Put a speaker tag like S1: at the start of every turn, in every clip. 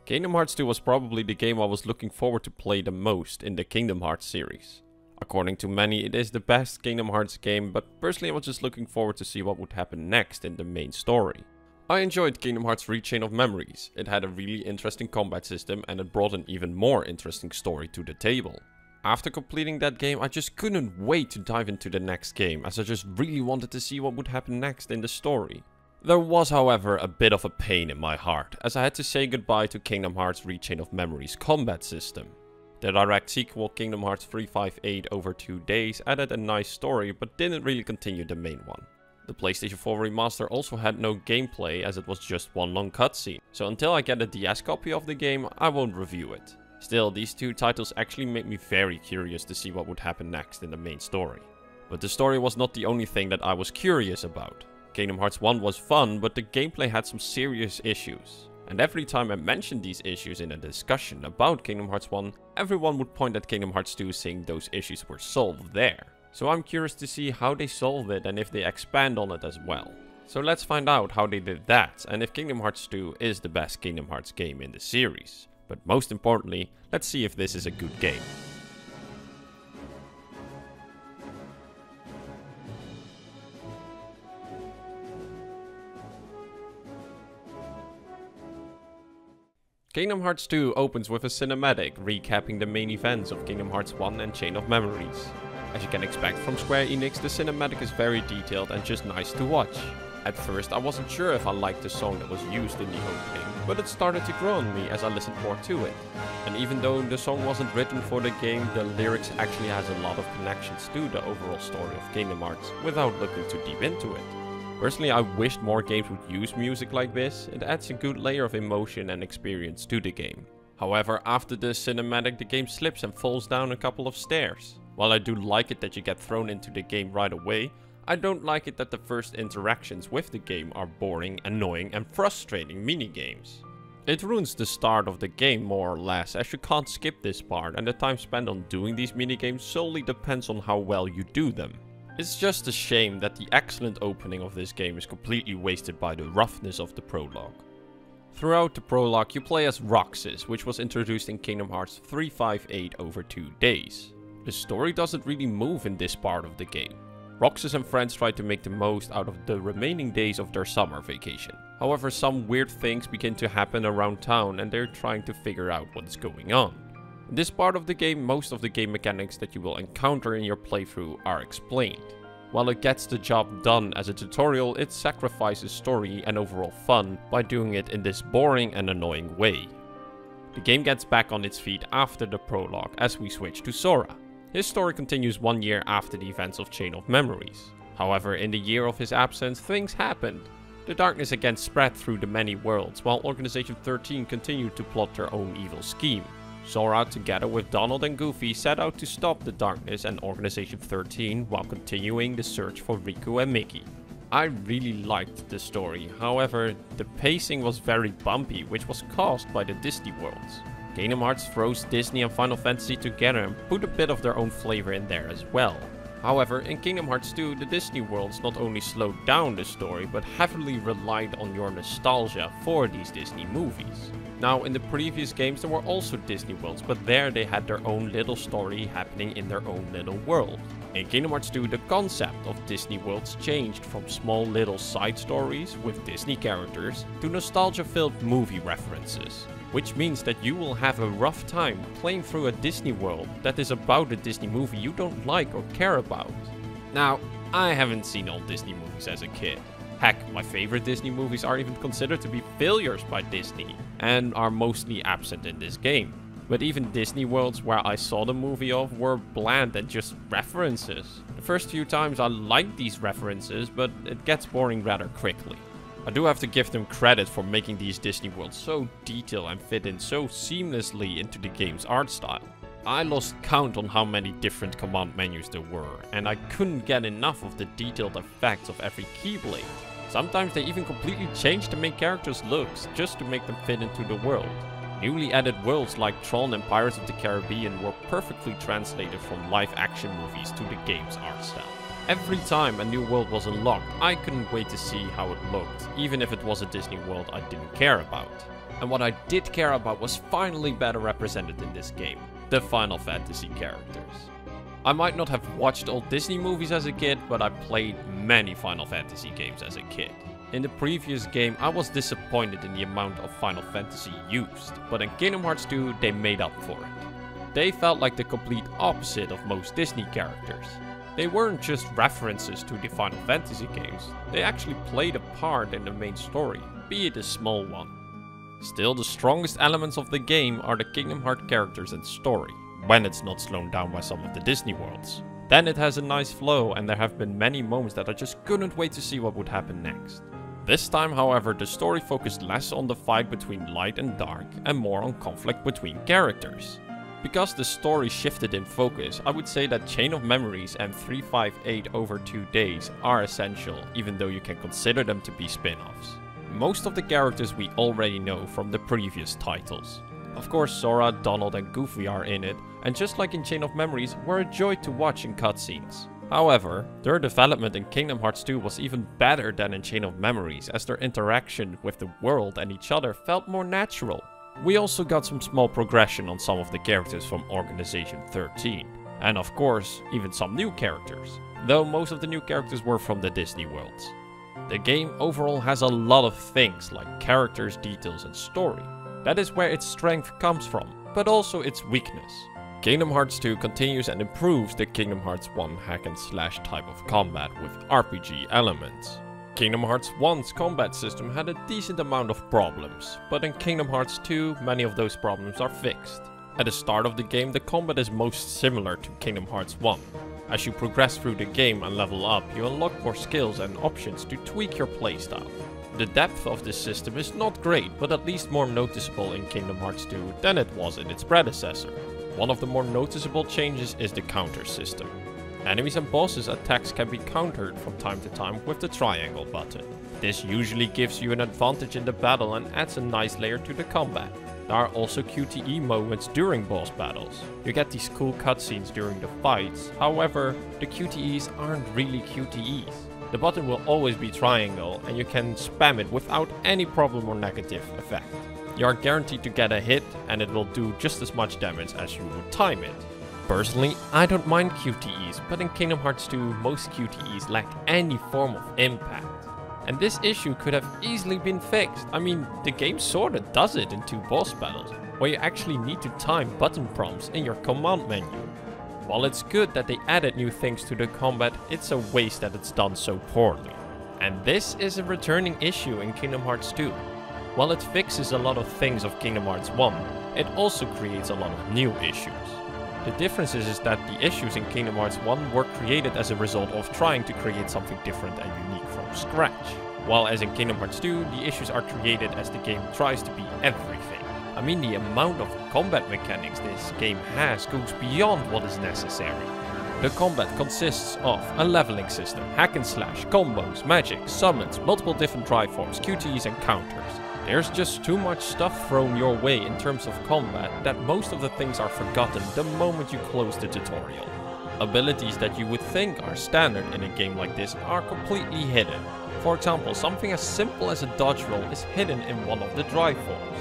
S1: Kingdom Hearts 2 was probably the game I was looking forward to play the most in the Kingdom Hearts series. According to many, it is the best Kingdom Hearts game, but personally I was just looking forward to see what would happen next in the main story. I enjoyed Kingdom Hearts Chain of Memories. It had a really interesting combat system and it brought an even more interesting story to the table. After completing that game, I just couldn't wait to dive into the next game, as I just really wanted to see what would happen next in the story. There was, however, a bit of a pain in my heart, as I had to say goodbye to Kingdom Hearts Chain of Memories combat system. The direct sequel, Kingdom Hearts 358 over 2 days, added a nice story, but didn't really continue the main one. The PlayStation 4 remaster also had no gameplay, as it was just one long cutscene, so until I get a DS copy of the game, I won't review it. Still, these two titles actually make me very curious to see what would happen next in the main story. But the story was not the only thing that I was curious about. Kingdom Hearts 1 was fun, but the gameplay had some serious issues. And every time I mentioned these issues in a discussion about Kingdom Hearts 1, everyone would point at Kingdom Hearts 2 saying those issues were solved there. So I'm curious to see how they solve it and if they expand on it as well. So let's find out how they did that and if Kingdom Hearts 2 is the best Kingdom Hearts game in the series. But most importantly, let's see if this is a good game. Kingdom Hearts 2 opens with a cinematic recapping the main events of Kingdom Hearts 1 and Chain of Memories. As you can expect from Square Enix, the cinematic is very detailed and just nice to watch. At first I wasn't sure if I liked the song that was used in the opening, but it started to grow on me as I listened more to it. And even though the song wasn't written for the game, the lyrics actually has a lot of connections to the overall story of Kingdom Hearts without looking too deep into it. Personally, I wished more games would use music like this. It adds a good layer of emotion and experience to the game. However, after the cinematic, the game slips and falls down a couple of stairs. While I do like it that you get thrown into the game right away, I don't like it that the first interactions with the game are boring, annoying and frustrating minigames. It ruins the start of the game more or less, as you can't skip this part and the time spent on doing these minigames solely depends on how well you do them. It's just a shame that the excellent opening of this game is completely wasted by the roughness of the prologue. Throughout the prologue you play as Roxas, which was introduced in Kingdom Hearts 358 over 2 days. The story doesn't really move in this part of the game. Roxas and friends try to make the most out of the remaining days of their summer vacation. However, some weird things begin to happen around town and they're trying to figure out what's going on. In this part of the game, most of the game mechanics that you will encounter in your playthrough are explained. While it gets the job done as a tutorial, it sacrifices story and overall fun by doing it in this boring and annoying way. The game gets back on its feet after the prologue as we switch to Sora. His story continues 1 year after the events of Chain of Memories. However, in the year of his absence, things happened. The darkness again spread through the many worlds, while Organization 13 continued to plot their own evil scheme. Sora, together with Donald and Goofy, set out to stop the darkness and Organization 13 while continuing the search for Riku and Mickey. I really liked the story, however, the pacing was very bumpy, which was caused by the Disney worlds. Kingdom Hearts throws Disney and Final Fantasy together and put a bit of their own flavor in there as well. However, in Kingdom Hearts 2, the Disney worlds not only slowed down the story, but heavily relied on your nostalgia for these Disney movies. Now, in the previous games there were also Disney worlds, but there they had their own little story happening in their own little world. In Kingdom Hearts 2, the concept of Disney worlds changed from small little side stories with Disney characters to nostalgia-filled movie references. Which means that you will have a rough time playing through a Disney world that is about a Disney movie you don't like or care about. Now, I haven't seen all Disney movies as a kid. Heck, my favorite Disney movies are even considered to be failures by Disney and are mostly absent in this game. But even Disney worlds where I saw the movie of were bland and just references. The first few times I liked these references, but it gets boring rather quickly. I do have to give them credit for making these Disney worlds so detailed and fit in so seamlessly into the game's art style. I lost count on how many different command menus there were, and I couldn't get enough of the detailed effects of every keyblade. Sometimes they even completely changed the main character's looks just to make them fit into the world. Newly added worlds like Tron and Pirates of the Caribbean were perfectly translated from live-action movies to the game's art style. Every time a new world was unlocked, I couldn't wait to see how it looked, even if it was a Disney world I didn't care about. And what I did care about was finally better represented in this game, the Final Fantasy characters. I might not have watched all Disney movies as a kid, but I played many Final Fantasy games as a kid. In the previous game, I was disappointed in the amount of Final Fantasy used, but in Kingdom Hearts 2, they made up for it. They felt like the complete opposite of most Disney characters. They weren't just references to the Final Fantasy games, they actually played a part in the main story, be it a small one. Still, the strongest elements of the game are the Kingdom Hearts characters and story, when it's not slowed down by some of the Disney worlds. Then it has a nice flow, and there have been many moments that I just couldn't wait to see what would happen next. This time, however, the story focused less on the fight between light and dark and more on conflict between characters. Because the story shifted in focus, I would say that Chain of Memories and 358 over 2 days are essential, even though you can consider them to be spin-offs. Most of the characters we already know from the previous titles. Of course, Sora, Donald and Goofy are in it, and just like in Chain of Memories, were a joy to watch in cutscenes. However, their development in Kingdom Hearts 2 was even better than in Chain of Memories, as their interaction with the world and each other felt more natural. We also got some small progression on some of the characters from Organization 13, and of course, even some new characters, though most of the new characters were from the Disney worlds. The game overall has a lot of things like characters, details and story. That is where its strength comes from, but also its weakness. Kingdom Hearts 2 continues and improves the Kingdom Hearts 1 hack and slash type of combat with RPG elements. Kingdom Hearts 1's combat system had a decent amount of problems, but in Kingdom Hearts 2 many of those problems are fixed. At the start of the game the combat is most similar to Kingdom Hearts 1. As you progress through the game and level up, you unlock more skills and options to tweak your playstyle. The depth of this system is not great, but at least more noticeable in Kingdom Hearts 2 than it was in its predecessor. One of the more noticeable changes is the counter system. Enemies and bosses' attacks can be countered from time to time with the triangle button. This usually gives you an advantage in the battle and adds a nice layer to the combat. There are also QTE moments during boss battles. You get these cool cutscenes during the fights, however, the QTEs aren't really QTEs. The button will always be triangle and you can spam it without any problem or negative effect. You are guaranteed to get a hit and it will do just as much damage as you would time it. Personally, I don't mind QTEs, but in Kingdom Hearts 2 most QTEs lack any form of impact. And this issue could have easily been fixed. I mean, the game sorta does it in 2 boss battles, where you actually need to time button prompts in your command menu. While it's good that they added new things to the combat, it's a waste that it's done so poorly. And this is a returning issue in Kingdom Hearts 2. While it fixes a lot of things of Kingdom Hearts 1, it also creates a lot of new issues. The difference is that the issues in Kingdom Hearts 1 were created as a result of trying to create something different and unique from scratch. While as in Kingdom Hearts 2, the issues are created as the game tries to be everything. I mean, the amount of combat mechanics this game has goes beyond what is necessary. The combat consists of a leveling system, hack and slash, combos, magic, summons, multiple different drive forms, QTEs and counters. There's just too much stuff thrown your way in terms of combat that most of the things are forgotten the moment you close the tutorial. Abilities that you would think are standard in a game like this are completely hidden. For example, something as simple as a dodge roll is hidden in one of the drive forms.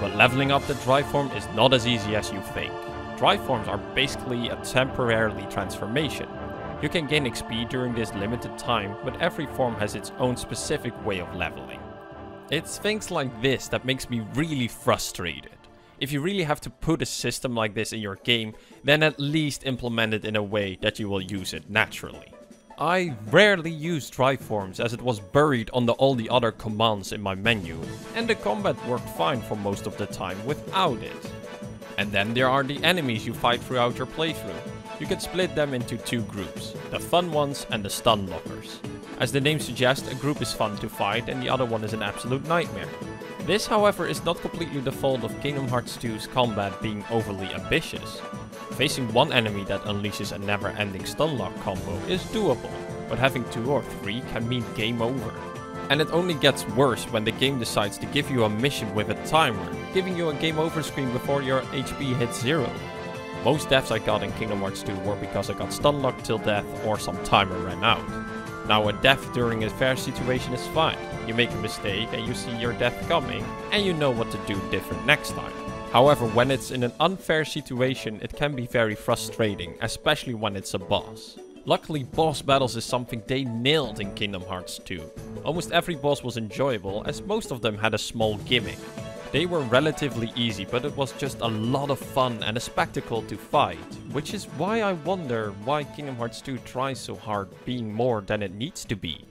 S1: But leveling up the drive form is not as easy as you think. Drive forms are basically a temporary transformation. You can gain XP during this limited time, but every form has its own specific way of leveling. It's things like this that makes me really frustrated. If you really have to put a system like this in your game, then at least implement it in a way that you will use it naturally. I rarely use drive forms as it was buried under all the other commands in my menu, and the combat worked fine for most of the time without it. And then there are the enemies you fight throughout your playthrough. You can split them into 2 groups, the fun ones and the stun lockers. As the name suggests, a group is fun to fight and the other one is an absolute nightmare. This, however, is not completely the fault of Kingdom Hearts 2's combat being overly ambitious. Facing one enemy that unleashes a never-ending stun lock combo is doable, but having 2 or 3 can mean game over. And it only gets worse when the game decides to give you a mission with a timer, giving you a game over screen before your HP hits 0. Most deaths I got in Kingdom Hearts 2 were because I got stun locked till death or some timer ran out. Now, a death during a fair situation is fine. You make a mistake and you see your death coming, and you know what to do different next time. However, when it's in an unfair situation, it can be very frustrating, especially when it's a boss. Luckily, boss battles is something they nailed in Kingdom Hearts 2. Almost every boss was enjoyable, as most of them had a small gimmick. They were relatively easy, but it was just a lot of fun and a spectacle to fight, which is why I wonder why Kingdom Hearts 2 tries so hard being more than it needs to be.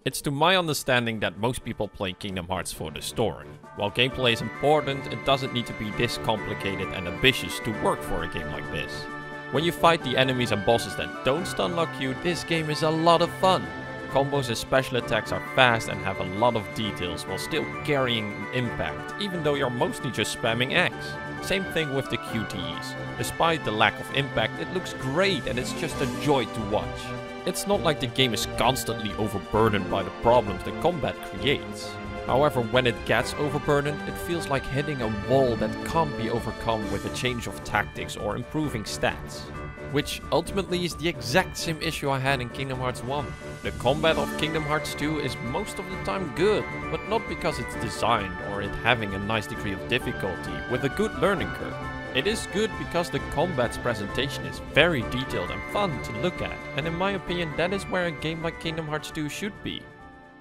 S1: It's to my understanding that most people play Kingdom Hearts for the story. While gameplay is important, it doesn't need to be this complicated and ambitious to work for a game like this. When you fight the enemies and bosses that don't stun lock you, this game is a lot of fun. Combos and special attacks are fast and have a lot of details while still carrying an impact, even though you're mostly just spamming X. Same thing with the QTEs. Despite the lack of impact, it looks great and it's just a joy to watch. It's not like the game is constantly overburdened by the problems the combat creates. However, when it gets overburdened, it feels like hitting a wall that can't be overcome with a change of tactics or improving stats. Which ultimately is the exact same issue I had in Kingdom Hearts 1. The combat of Kingdom Hearts 2 is most of the time good, but not because it's designed or it having a nice degree of difficulty with a good learning curve. It is good because the combat's presentation is very detailed and fun to look at, and in my opinion that is where a game like Kingdom Hearts 2 should be.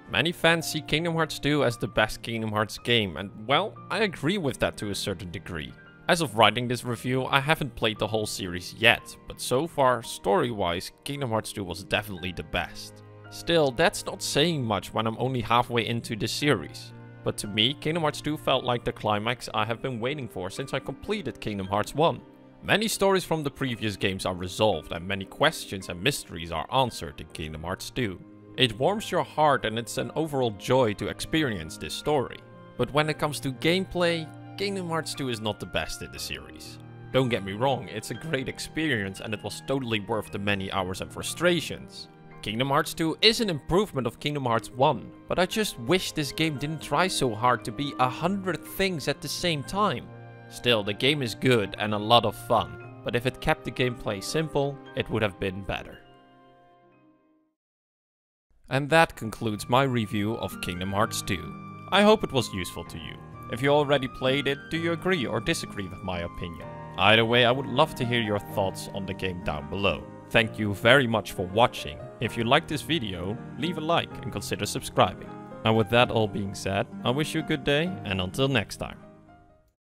S1: Many fans see Kingdom Hearts 2 as the best Kingdom Hearts game, and well, I agree with that to a certain degree. As of writing this review, I haven't played the whole series yet, but so far, story-wise, Kingdom Hearts 2 was definitely the best. Still, that's not saying much when I'm only halfway into the series. But to me, Kingdom Hearts 2 felt like the climax I have been waiting for since I completed Kingdom Hearts 1. Many stories from the previous games are resolved and many questions and mysteries are answered in Kingdom Hearts 2. It warms your heart and it's an overall joy to experience this story. But when it comes to gameplay, Kingdom Hearts 2 is not the best in the series. Don't get me wrong, it's a great experience and it was totally worth the many hours and frustrations. Kingdom Hearts 2 is an improvement of Kingdom Hearts 1, but I just wish this game didn't try so hard to be 100 things at the same time. Still, the game is good and a lot of fun, but if it kept the gameplay simple, it would have been better. And that concludes my review of Kingdom Hearts 2. I hope it was useful to you. If you already played it, do you agree or disagree with my opinion? Either way, I would love to hear your thoughts on the game down below. Thank you very much for watching. If you liked this video, leave a like and consider subscribing. And with that all being said, I wish you a good day and until next time.